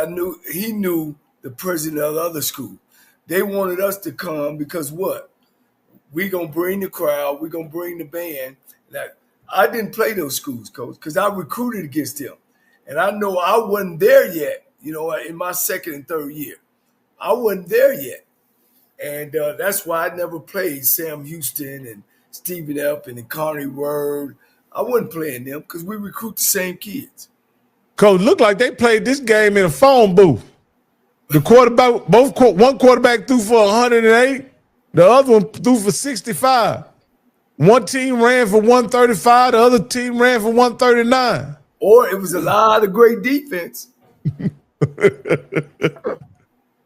he knew the president of the other school. They wanted us to come because what? We gonna bring the crowd, we gonna bring the band. Like, I didn't play those schools, Coach, because I recruited against them, and I know I wasn't there yet. In my second and third year, I wasn't there yet, and that's why I never played Sam Houston and Stephen F. and Connie Word. I wasn't playing them because we recruit the same kids. Coach, looked like they played this game in a phone booth. The quarterback, one quarterback threw for 108, the other one threw for 65. One team ran for 135, the other team ran for 139. Or it was a lot of great defense.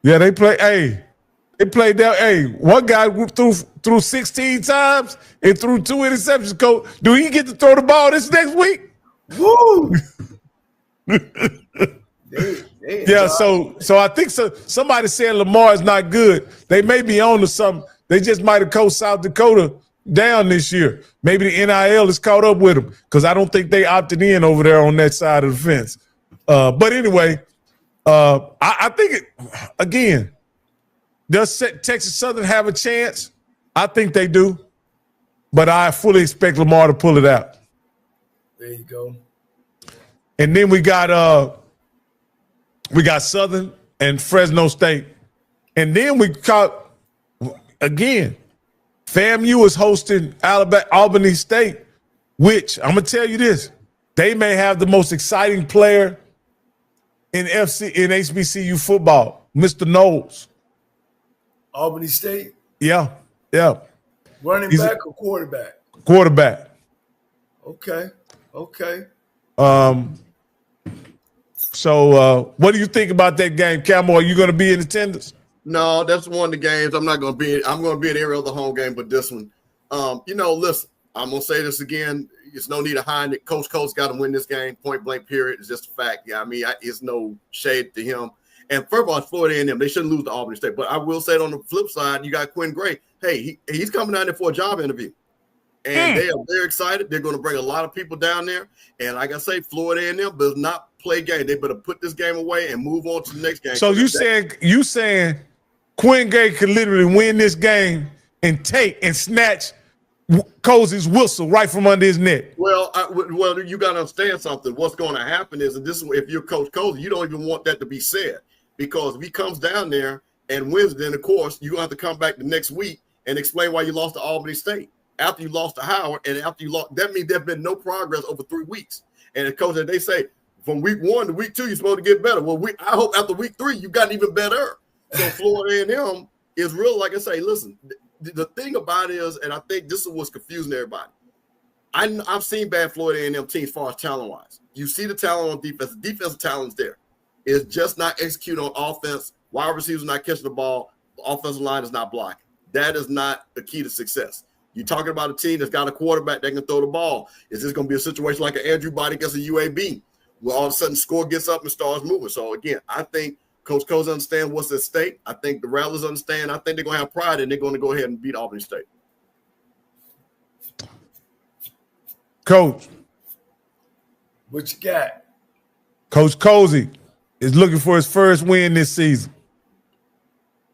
Yeah, they played that. Hey, one guy threw 16 times and threw 2 interceptions. Coach, do he get to throw the ball this next week? Woo! Yeah, so I think somebody said Lamar is not good. They may be on to something. They just might have coached South Dakota down this year. Maybe the NIL has caught up with them because I don't think they opted in over there on that side of the fence. But anyway, I think again, does Texas Southern have a chance? I think they do, but I fully expect Lamar to pull it out. There you go. And then we got Southern and Fresno State. And then we caught, again, FAMU is hosting Albany State, which I'm going to tell you this, they may have the most exciting player in HBCU football, Mr. Knowles. Albany State? Yeah. Running back or quarterback? Quarterback. Okay. So what do you think about that game, Campbell? Are you going to be in attendance? No, that's one of the games I'm not going to be. I'm going to be at every other home game, but this one. Listen, I'm going to say this again. There's no need to hide it. Coach got to win this game. Point blank. Period. It's just a fact. Yeah, it's no shade to him. And first of all, it's Florida A&M. They shouldn't lose to Albany State. But I will say it on the flip side, you got Quinn Gray. Hey, he's coming down there for a job interview. And they're excited. They're going to bring a lot of people down there. And like I say, Florida A&M does not play game. They better put this game away and move on to the next game. So you saying Quinn Gray could literally win this game and take and snatch Cozy's whistle right from under his neck? Well, you got to understand something. What's going to happen is, and this is if you're Coach Cozy, you don't even want that to be said, because if he comes down there and wins, then of course you're going to have to come back the next week and explain why you lost to Albany State. After you lost to Howard, and after you lost, that means there's been no progress over 3 weeks. And the coach, they say from week 1 to week 2, you're supposed to get better. Well, I hope after week 3, you've gotten even better. So Florida A&M is real. Like I say, listen, the thing about it is, and I think this is what's confusing everybody. I've seen bad Florida A&M teams as far as talent-wise. You see the talent on defense. The defensive talent's there. It's just not executing on offense. Wide receivers not catching the ball. The offensive line is not blocking. That is not the key to success. You're talking about a team that's got a quarterback that can throw the ball. Is this going to be a situation like an Andrew Body against a UAB, where all of a sudden score gets up and starts moving? So, again, I think Coach Cozy understands what's at stake. I think the Rattlers understand. I think they're going to have pride, and they're going to go ahead and beat Albany State. Coach. What you got? Coach Cozy is looking for his first win this season.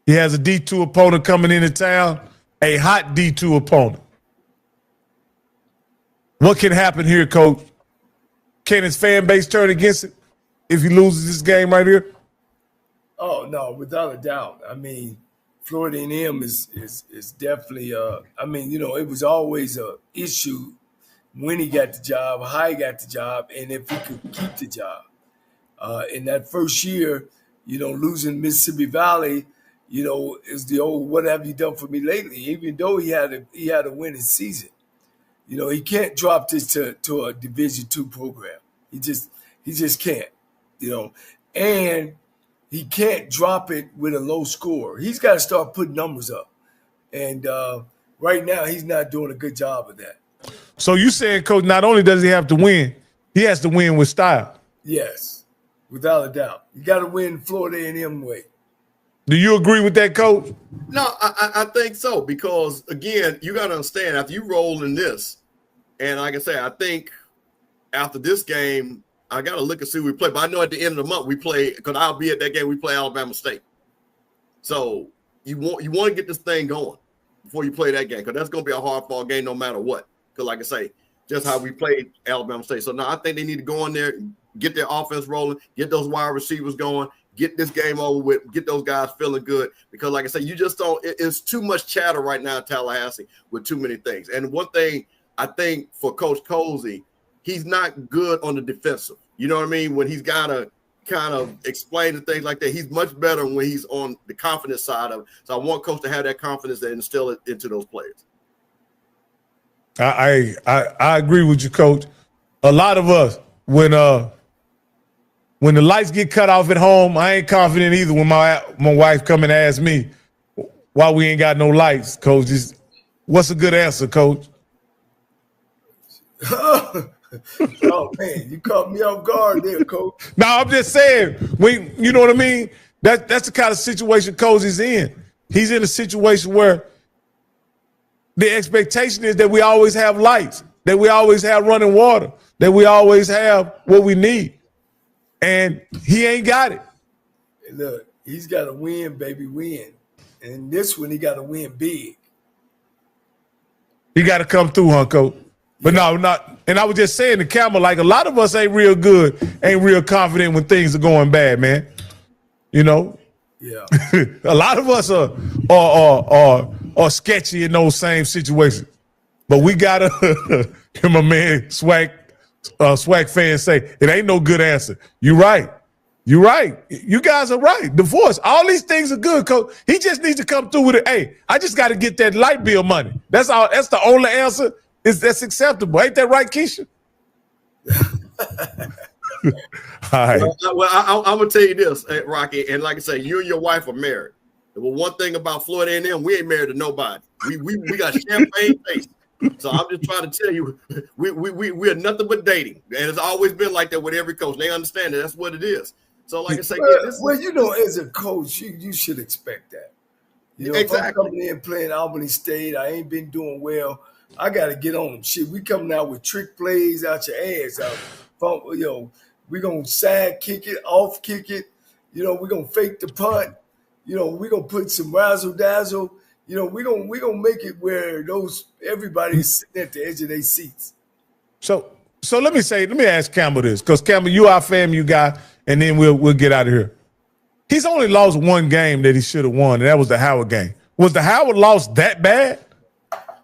He has a D2 opponent coming into town. A hot D2 opponent. What can happen here, Coach? Can his fan base turn against it if he loses this game right here? Oh, no, without a doubt. Florida A&M is definitely. I mean, it was always a issue when he got the job, how he got the job, and if he could keep the job. In that first year, losing Mississippi Valley, is the old "What have you done for me lately?" Even though he had a winning season, he can't drop this to a Division II program. He just can't, and he can't drop it with a low score. He's got to start putting numbers up, and right now he's not doing a good job of that. So you saying, Coach, not only does he have to win, he has to win with style. Yes, without a doubt. You got to win Florida A&M way. Do you agree with that, Coach? No, I think so, because, again, you got to understand, after you roll in this, and like I say, I think after this game, I got to look and see who we play. But I know at the end of the month we play, because I'll be at that game, we play Alabama State. So you want to get this thing going before you play that game, because that's going to be a hard-fought game no matter what. Because, like I say, just how we played Alabama State. So now I think they need to go in there, get their offense rolling, get those wide receivers going, get this game over with, get those guys feeling good. Because, like I say, you just don't – it's too much chatter right now in Tallahassee with too many things. And one thing I think for Coach Colsey, he's not good on the defensive. You know what I mean? When he's got to kind of explain the things like that, he's much better when he's on the confidence side of it. So I want Coach to have that confidence and instill it into those players. I agree with you, Coach. A lot of us, when the lights get cut off at home, I ain't confident either when my wife come and ask me why we ain't got no lights, Coach. What's a good answer, Coach? Oh, man, you caught me off guard there, Coach. No, I'm just saying, you know what I mean? That's the kind of situation Coach is in. He's in a situation where the expectation is that we always have lights, that we always have running water, that we always have what we need. And he ain't got it. Look, he's got to win, baby, win. And this one, he got to win big. He got to come through, huh, Coach? But no, not. And I was just saying to Campbell, like, a lot of us ain't real good, ain't real confident when things are going bad, man. Yeah. A lot of us are sketchy in those same situations. But we gotta hear my man Swag fans say, it ain't no good answer. You're right. You're right. You guys are right. Divorce. All these things are good, Coach. He just needs to come through with it. Hey, I just got to get that light bill money. That's all. That's the only answer. That's acceptable. Ain't that right, Keisha? All right. Well, I'm gonna tell you this, Rocky, and like I say, you and your wife are married. Well, one thing about Florida A&M, we ain't married to nobody. We got champagne face. So I'm just trying to tell you, we are nothing but dating, and it's always been like that with every coach. They understand that that's what it is. So, like I say, as a coach, you should expect that. Exactly. If I'm coming in playing Albany State, I ain't been doing well. I got to get on them. Shit, we coming out with trick plays out your ass. We gonna side kick it, off kick it. We gonna fake the punt. We gonna put some razzle dazzle. We gonna make it where everybody's sitting at the edge of their seats. So let me ask Campbell this, because Campbell, you our FAMU guy, and then we'll get out of here. He's only lost one game that he should have won, and that was the Howard game. Was the Howard loss that bad?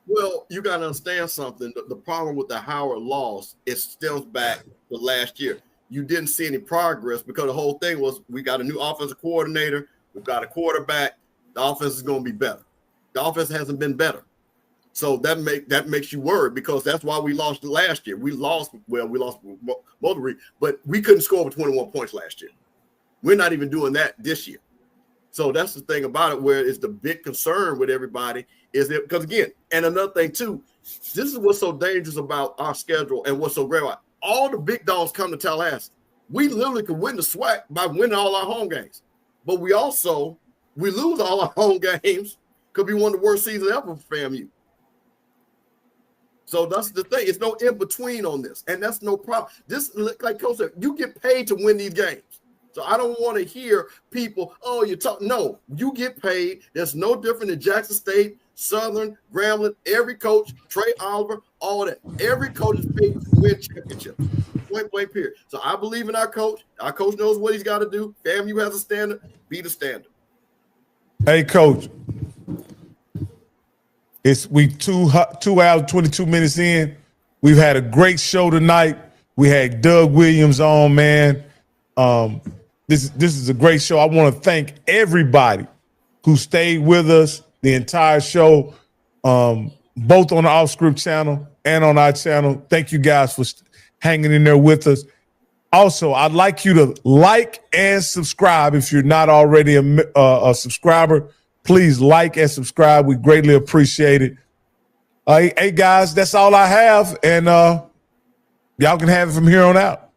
Well, you got to understand something. The problem with the Howard loss, it stems back to last year. You didn't see any progress because the whole thing was we got a new offensive coordinator, we've got a quarterback, the offense is going to be better. The offense hasn't been better. So that makes you worried, because that's why we lost last year. We lost Mulberry, but we couldn't score over 21 points last year. We're not even doing that this year. So that's the thing about it, where it's the big concern with everybody is that, because again, and another thing too, this is what's so dangerous about our schedule and what's so great about all the big dogs come to Tallahassee. We literally could win the SWAC by winning all our home games, but we lose all our home games. Could be one of the worst seasons ever for FAMU. So that's the thing. It's no in between on this, and that's no problem. This, like Coach said, you get paid to win these games. So I don't want to hear people, oh, you talk. No, you get paid. That's no different than Jackson State, Southern, Grambling, every coach, Trey Oliver, all that. Every coach is paid to win championships. Point blank, period. So I believe in our coach. Our coach knows what he's got to do. FAMU has a standard. Be the standard. Hey, Coach, We 2 hours 22 minutes in. We've had a great show tonight. We had Doug Williams on, man. This is a great show. I want to thank everybody who stayed with us the entire show, both on the Off Script channel and on our channel. Thank you guys for hanging in there with us. Also, I'd like you to like and subscribe if you're not already a subscriber. Please like and subscribe. We greatly appreciate it. Hey, guys, that's all I have, and y'all can have it from here on out.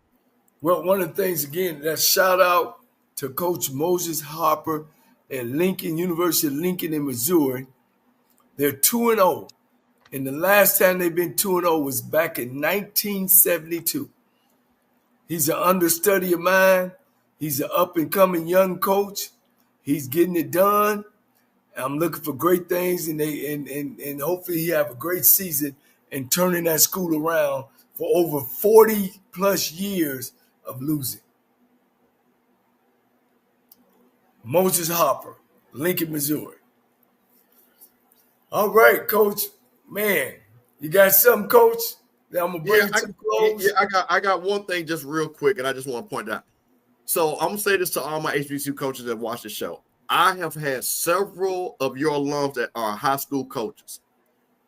Well, one of the things, again, that shout out to Coach Moses Harper at University of Lincoln in Missouri. They're 2-0. And the last time they've been 2-0 was back in 1972. He's an understudy of mine. He's an up-and-coming young coach. He's getting it done. I'm looking for great things, and hopefully he have a great season and turning that school around for over 40-plus years of losing. Moses Harper, Lincoln, Missouri. All right, Coach. Man, you got something, Coach, that I'm going to bring to the close? Yeah, I got one thing just real quick, and I just want to point out. So I'm going to say this to all my HBCU coaches that watch the show. I have had several of your alums that are high school coaches.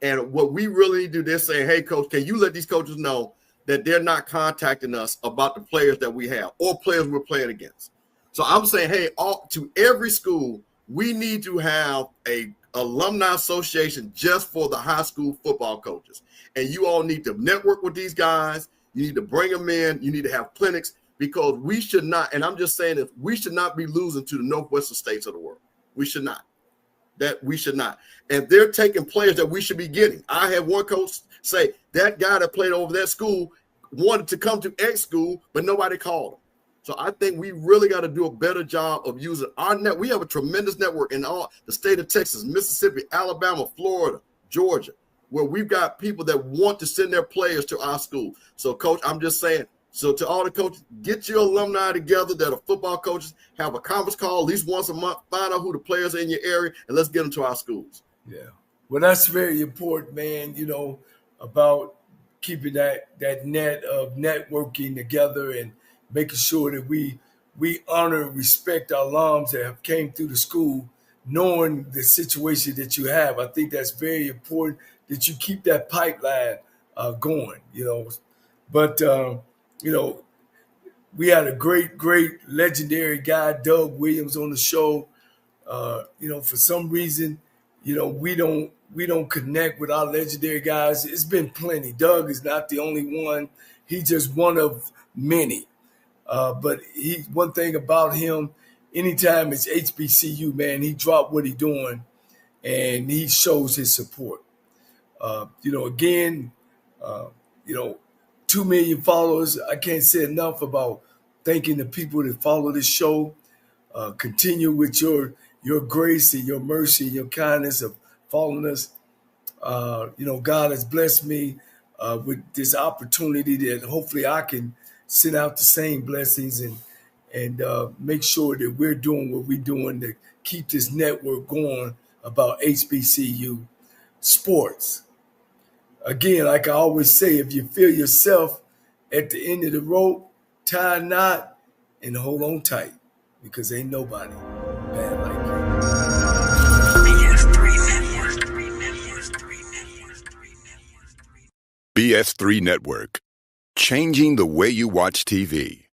And what we really do, they're saying, hey, Coach, can you let these coaches know that they're not contacting us about the players that we have or players we're playing against? So I'm saying, hey, to every school, we need to have a alumni association just for the high school football coaches. And you all need to network with these guys. You need to bring them in. You need to have clinics, because we should not, and I'm just saying this, we should not be losing to the Northwestern states of the world. We should not. We should not. And they're taking players that we should be getting. I had one coach say that guy that played over that school wanted to come to X school, but nobody called him. So I think we really got to do a better job of using our net. We have a tremendous network in all the state of Texas, Mississippi, Alabama, Florida, Georgia, where we've got people that want to send their players to our school. So, Coach, I'm just saying, so to all the coaches, get your alumni together that are football coaches, have a conference call at least once a month, find out who the players are in your area, and let's get them to our schools. Yeah. Well, that's very important, man, about keeping that net of networking together and making sure that we honor and respect our alums that have came through the school, knowing the situation that you have. I think that's very important that you keep that pipeline going, But, we had a great legendary guy, Doug Williams, on the show. For some reason, we don't connect with our legendary guys. It's been plenty. Doug is not the only one. He's just one of many. But one thing about him, anytime it's HBCU, man, he dropped what he's doing and he shows his support. 2 million followers. I can't say enough about thanking the people that follow this show. Continue with your grace and your mercy and your kindness of following us. God has blessed me with this opportunity that hopefully I can send out the same blessings and make sure that we're doing what we're doing to keep this network going about HBCU sports. Again, like I always say, if you feel yourself at the end of the rope, tie a knot and hold on tight, because ain't nobody bad like you. BS3 Network, changing the way you watch TV.